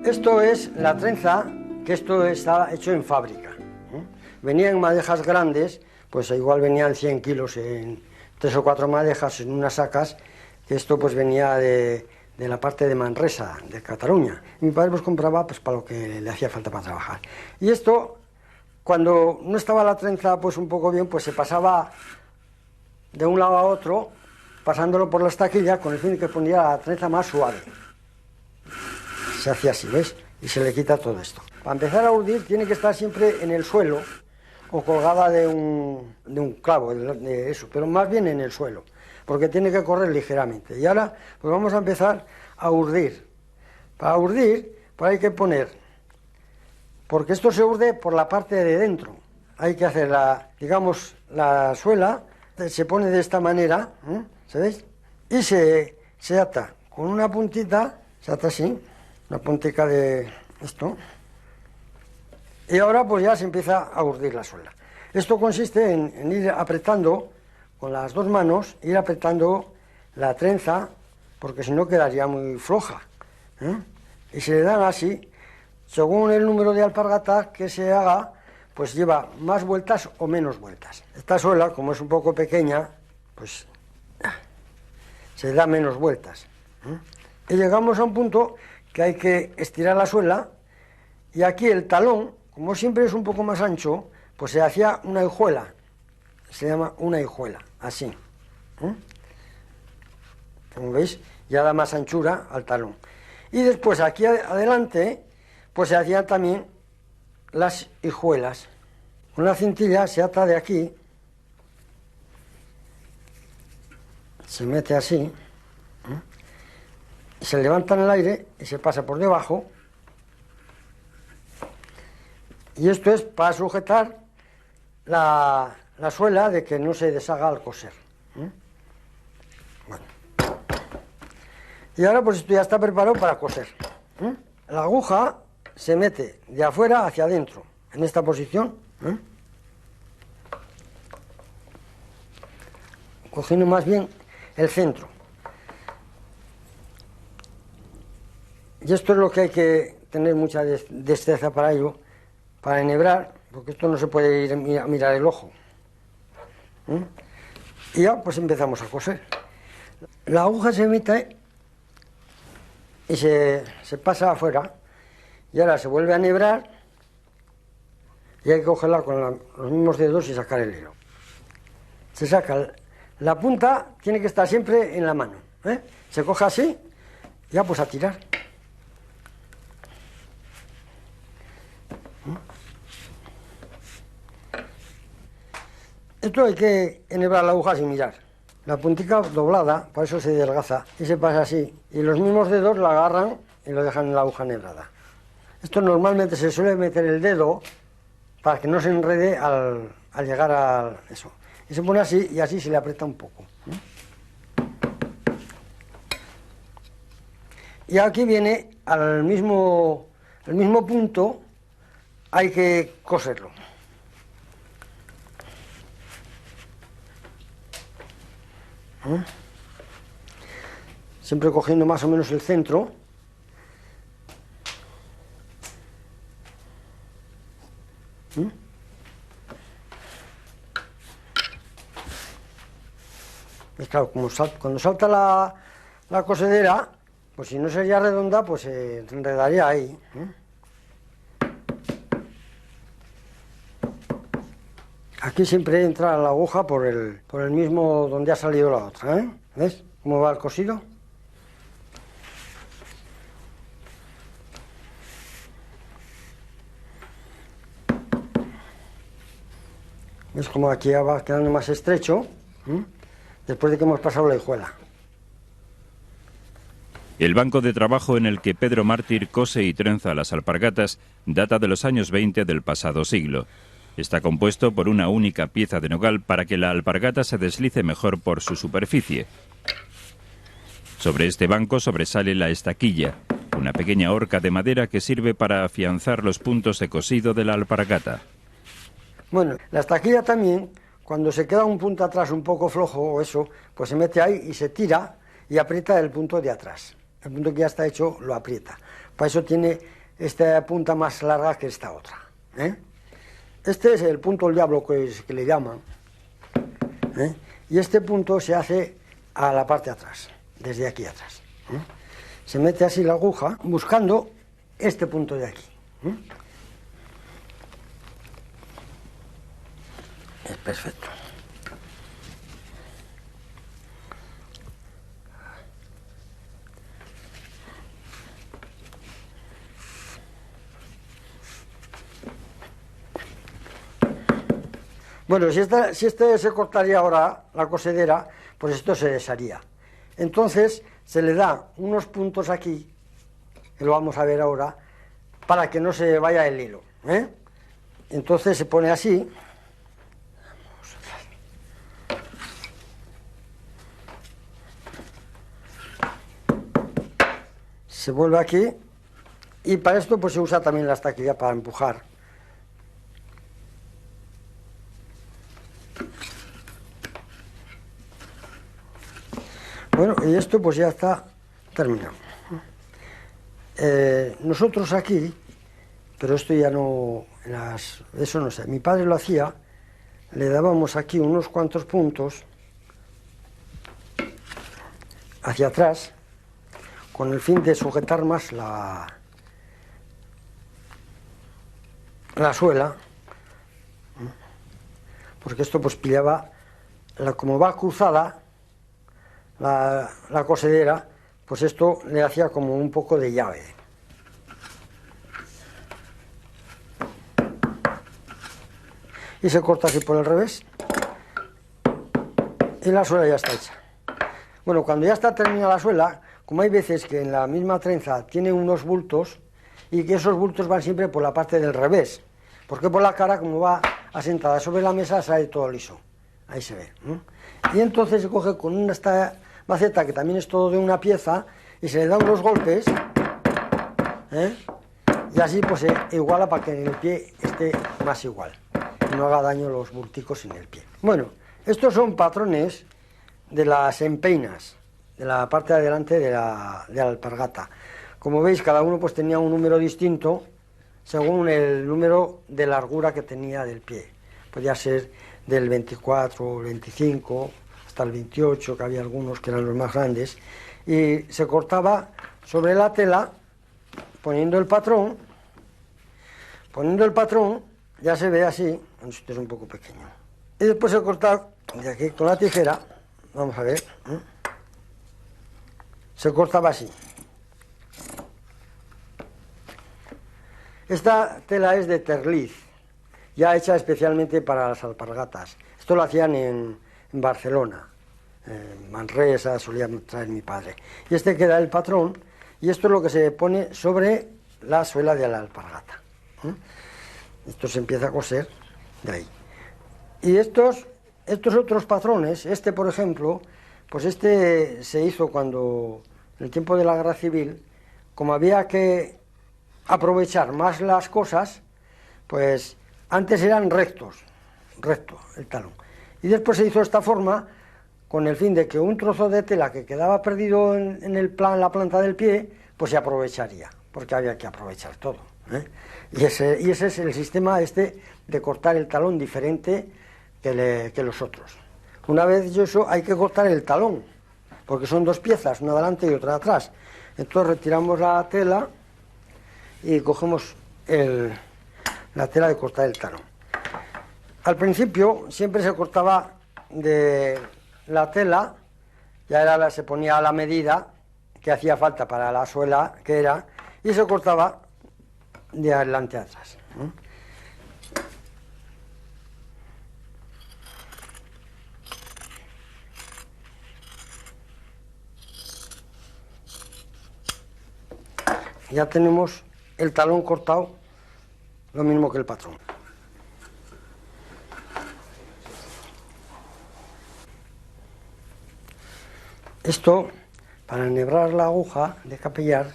Esto es la trenza, que esto está hecho en fábrica. Venía en madejas grandes, pues igual venían 100 kilos en 3 o 4 madejas en unas sacas, que esto pues venía de la parte de Manresa, de Cataluña. Mi padre pues compraba pues para lo que le hacía falta para trabajar. Y esto, cuando no estaba la trenza pues un poco bien, pues se pasaba de un lado a otro, pasándolo por la estaquilla, con el fin de que ponía la trenza más suave. Se hacía así, ¿ves? Y se le quita todo esto. Para empezar a urdir tiene que estar siempre en el suelo o colgada de un clavo, de eso, pero más bien en el suelo, porque tiene que correr ligeramente. Y ahora pues vamos a empezar a urdir. Para urdir pues hay que poner, porque esto se urde por la parte de dentro. Hay que hacer digamos, la suela, se pone de esta manera, ¿sabéis? Y se ata con una puntita, se ata así, una puntica de esto, y ahora pues ya se empieza a urdir la suela. Esto consiste en ir apretando con las dos manos, ir apretando la trenza, porque si no quedaría muy floja, y se le dan así, según el número de alpargatas que se haga, pues lleva más vueltas o menos vueltas. Esta suela, como es un poco pequeña, pues se da menos vueltas. Y llegamos a un punto que hay que estirar la suela, y aquí el talón, como siempre es un poco más ancho, pues se hacía una hijuela, se llama una hijuela, así. Como veis, ya da más anchura al talón. Y después aquí adelante, pues se hacían también las hijuelas. Una cintilla se ata de aquí, se mete así, se levanta en el aire y se pasa por debajo, y esto es para sujetar la suela de que no se deshaga al coser. Bueno. Y ahora pues esto ya está preparado para coser. La aguja se mete de afuera hacia adentro, en esta posición, cogiendo más bien el centro. Y esto es lo que hay que tener mucha destreza para ello, para enhebrar, porque esto no se puede ir a mirar el ojo. Y ya pues empezamos a coser. La aguja se mete y se pasa afuera, y ahora se vuelve a enhebrar, y hay que cogerla con los mismos dedos y sacar el hilo. Se saca, la punta tiene que estar siempre en la mano, se coge así, y ya pues a tirar. Esto hay que enhebrar la aguja sin mirar. La puntica doblada, por eso se adelgaza, y se pasa así. Y los mismos dedos la agarran y lo dejan en la aguja enhebrada. Esto normalmente se suele meter el dedo para que no se enrede al llegar a eso. Y se pone así, y así se le aprieta un poco. Y aquí viene al mismo punto, hay que coserlo. Siempre cogiendo más o menos el centro. Y claro, cuando salta la cosedera, pues si no sería redonda, pues se enredaría ahí. Aquí siempre entra la aguja por el mismo donde ha salido la otra, ¿Ves cómo va el cosido? ¿Ves cómo aquí ya va quedando más estrecho? Después de que hemos pasado la hijuela. El banco de trabajo en el que Pedro Mártir cose y trenza las alpargatas data de los años 20 del pasado siglo. Está compuesto por una única pieza de nogal para que la alpargata se deslice mejor por su superficie. Sobre este banco sobresale la estaquilla, una pequeña horca de madera que sirve para afianzar los puntos de cosido de la alpargata. Bueno, la estaquilla también, cuando se queda un punto atrás un poco flojo o eso, pues se mete ahí y se tira y aprieta el punto de atrás. El punto que ya está hecho lo aprieta. Para eso tiene esta punta más larga que esta otra. Este es el punto del diablo que le llaman. Y este punto se hace a la parte de atrás, desde aquí atrás. Se mete así la aguja buscando este punto de aquí. Es perfecto. Bueno, si este se cortaría ahora, la cosedera, pues esto se desharía. Entonces se le da unos puntos aquí, que lo vamos a ver ahora, para que no se vaya el hilo. Entonces se pone así. Se vuelve aquí, y para esto pues se usa también la estaquilla para empujar. Bueno, y esto pues ya está terminado. Nosotros aquí, pero esto ya no, eso no sé, mi padre lo hacía, le dábamos aquí unos cuantos puntos hacia atrás, con el fin de sujetar más la suela, porque esto pues pillaba, como va cruzada la cosedera, pues esto le hacía como un poco de llave. Y se corta así por el revés, y la suela ya está hecha. Bueno, cuando ya está terminada la suela, como hay veces que en la misma trenza tiene unos bultos, y que esos bultos van siempre por la parte del revés, porque por la cara, como va asentada sobre la mesa, sale todo liso. Ahí se ve. Y entonces se coge con esta maceta, que también es todo de una pieza, y se le da unos golpes, y así pues se iguala para que en el pie esté más igual, y no haga daño los bulticos en el pie. Bueno, estos son patrones de las empeinas, de la parte de adelante de la alpargata. Como veis, cada uno pues tenía un número distinto según el número de largura que tenía del pie. Podía ser del 24, el 25, hasta el 28, que había algunos que eran los más grandes, y se cortaba sobre la tela poniendo el patrón. Poniendo el patrón ya se ve así, este es un poco pequeño, y después se corta de aquí con la tijera. Vamos a ver, se cortaba así. Esta tela es de terliz, ya hecha especialmente para las alpargatas. Esto lo hacían en Barcelona, en Manresa, solía traer mi padre. Y este queda el patrón, y esto es lo que se pone sobre la suela de la alpargata. Esto se empieza a coser de ahí. Y estos otros patrones, este por ejemplo, pues este se hizo cuando, en el tiempo de la Guerra Civil, como había que aprovechar más las cosas, pues antes eran recto el talón. Y después se hizo esta forma con el fin de que un trozo de tela que quedaba perdido en la planta del pie, pues se aprovecharía, porque había que aprovechar todo. Y ese es el sistema de cortar el talón diferente que los otros. Una vez hecho eso, hay que cortar el talón, porque son dos piezas, una adelante y otra atrás. Entonces retiramos la tela y cogemos la tela de cortar el talón. Al principio siempre se cortaba de la tela, ya se ponía a la medida que hacía falta para la suela que era, y se cortaba de adelante a atrás. Ya tenemos el talón cortado, lo mismo que el patrón. Esto, para enhebrar la aguja de capillar,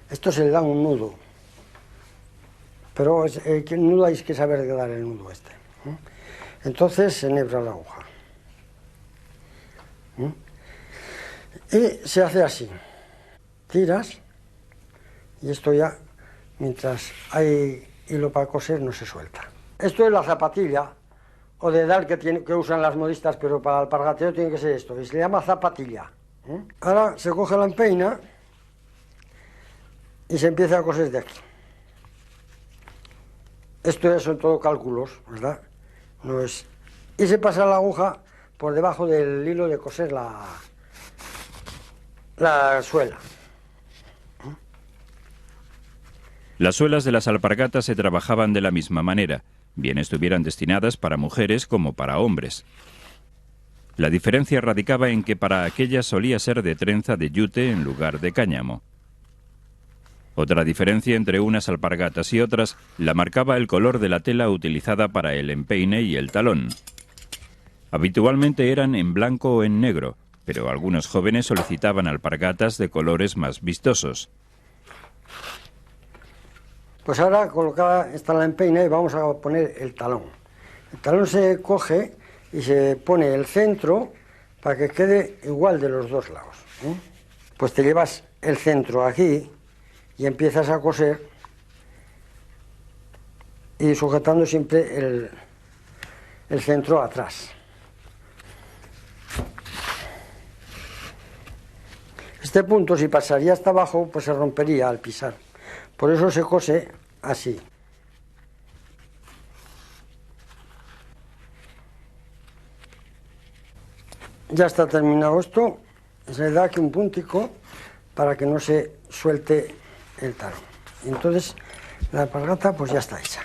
esto se le da un nudo. Pero el nudo hay que saber dar el nudo este. Entonces se enhebra la aguja. Y se hace así. Tiras y esto ya, mientras hay hilo para coser, no se suelta. Esto es la zapatilla o dedal que usan las modistas, pero para el alpargateo tiene que ser esto, y se le llama zapatilla. Ahora se coge la empeina y se empieza a coser de aquí. Esto ya son todo cálculos, ¿verdad? No es... Y se pasa la aguja por debajo del hilo de coser la suela. Las suelas de las alpargatas se trabajaban de la misma manera, bien estuvieran destinadas para mujeres como para hombres. La diferencia radicaba en que para aquellas solía ser de trenza de yute en lugar de cáñamo. Otra diferencia entre unas alpargatas y otras la marcaba el color de la tela utilizada para el empeine y el talón. Habitualmente eran en blanco o en negro, pero algunos jóvenes solicitaban alpargatas de colores más vistosos. Pues ahora colocada está la empeina y vamos a poner el talón. El talón se coge y se pone el centro para que quede igual de los dos lados. Pues te llevas el centro aquí y empiezas a coser y sujetando siempre el centro atrás. Este punto, si pasaría hasta abajo, pues se rompería al pisar. Por eso se cose así. Ya está terminado esto. Se le da aquí un puntico para que no se suelte el talón. Y entonces la alpargata pues ya está hecha.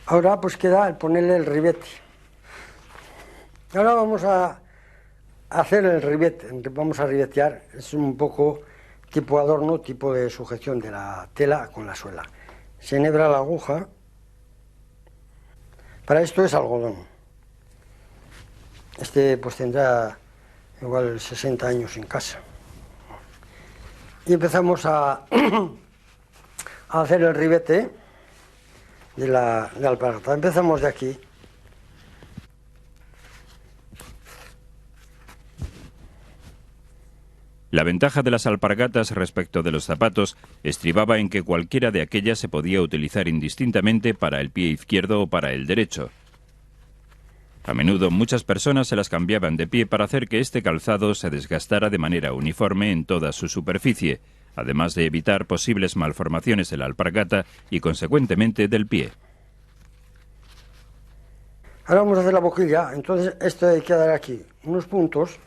Ahora pues queda el ponerle el ribete. Ahora vamos a hacer el ribete, vamos a ribetear, es un poco tipo adorno, tipo de sujeción de la tela con la suela. Se enhebra la aguja, para esto es algodón. Este pues tendrá igual 60 años en casa. Y empezamos a hacer el ribete de la alpargata. Empezamos de aquí. La ventaja de las alpargatas respecto de los zapatos estribaba en que cualquiera de aquellas se podía utilizar indistintamente para el pie izquierdo o para el derecho. A menudo muchas personas se las cambiaban de pie para hacer que este calzado se desgastara de manera uniforme en toda su superficie, además de evitar posibles malformaciones de la alpargata y consecuentemente del pie. Ahora vamos a hacer la boquilla, entonces esto hay que dar aquí unos puntos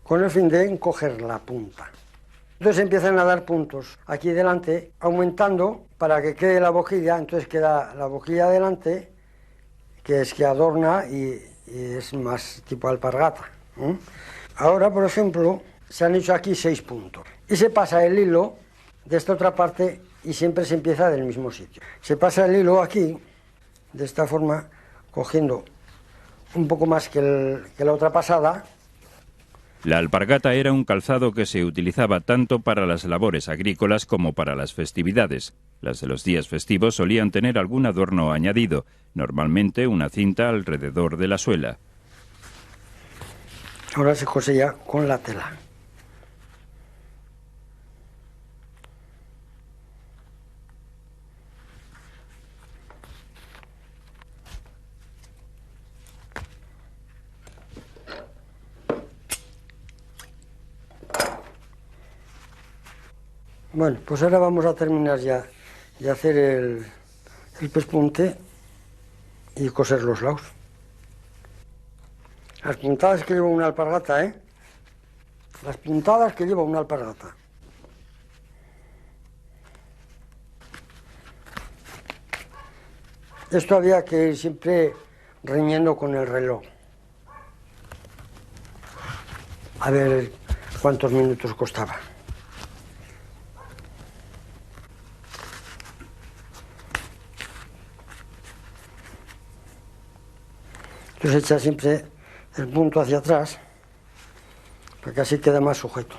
con el fin de encoger la punta. Entonces empiezan a dar puntos aquí delante, aumentando para que quede la boquilla, entonces queda la boquilla delante, que es que adorna y es más tipo alpargata. Ahora, por ejemplo, se han hecho aquí 6 puntos. Y se pasa el hilo de esta otra parte y siempre se empieza del mismo sitio. Se pasa el hilo aquí, de esta forma, cogiendo un poco más que la otra pasada. La alpargata era un calzado que se utilizaba tanto para las labores agrícolas como para las festividades. Las de los días festivos solían tener algún adorno añadido, normalmente una cinta alrededor de la suela. Ahora se cose ya con la tela. Bueno, pues ahora vamos a terminar ya de hacer el pespunte y coser los lados. Las puntadas que lleva una alpargata, ¿eh? Las puntadas que lleva una alpargata. Esto había que ir siempre riñendo con el reloj. A ver cuántos minutos costaba. Entonces echa siempre el punto hacia atrás, porque así queda más sujeto.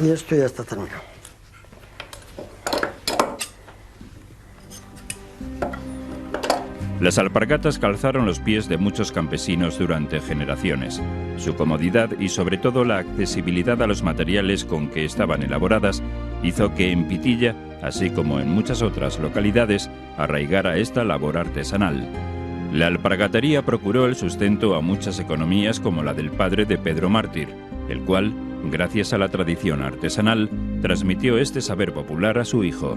Y esto ya está terminado. Las alpargatas calzaron los pies de muchos campesinos durante generaciones. Su comodidad y sobre todo la accesibilidad a los materiales con que estaban elaboradas hizo que en Pitilla, así como en muchas otras localidades, arraigara esta labor artesanal. La alpargatería procuró el sustento a muchas economías como la del padre de Pedro Mártir, el cual, gracias a la tradición artesanal, transmitió este saber popular a su hijo.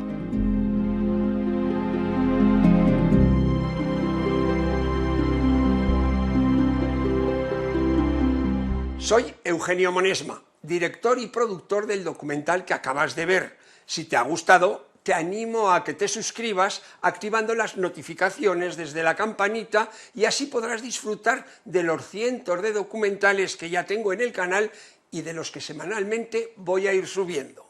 Soy Eugenio Monesma, director y productor del documental que acabas de ver. Si te ha gustado, te animo a que te suscribas activando las notificaciones desde la campanita y así podrás disfrutar de los cientos de documentales que ya tengo en el canal y de los que semanalmente voy a ir subiendo.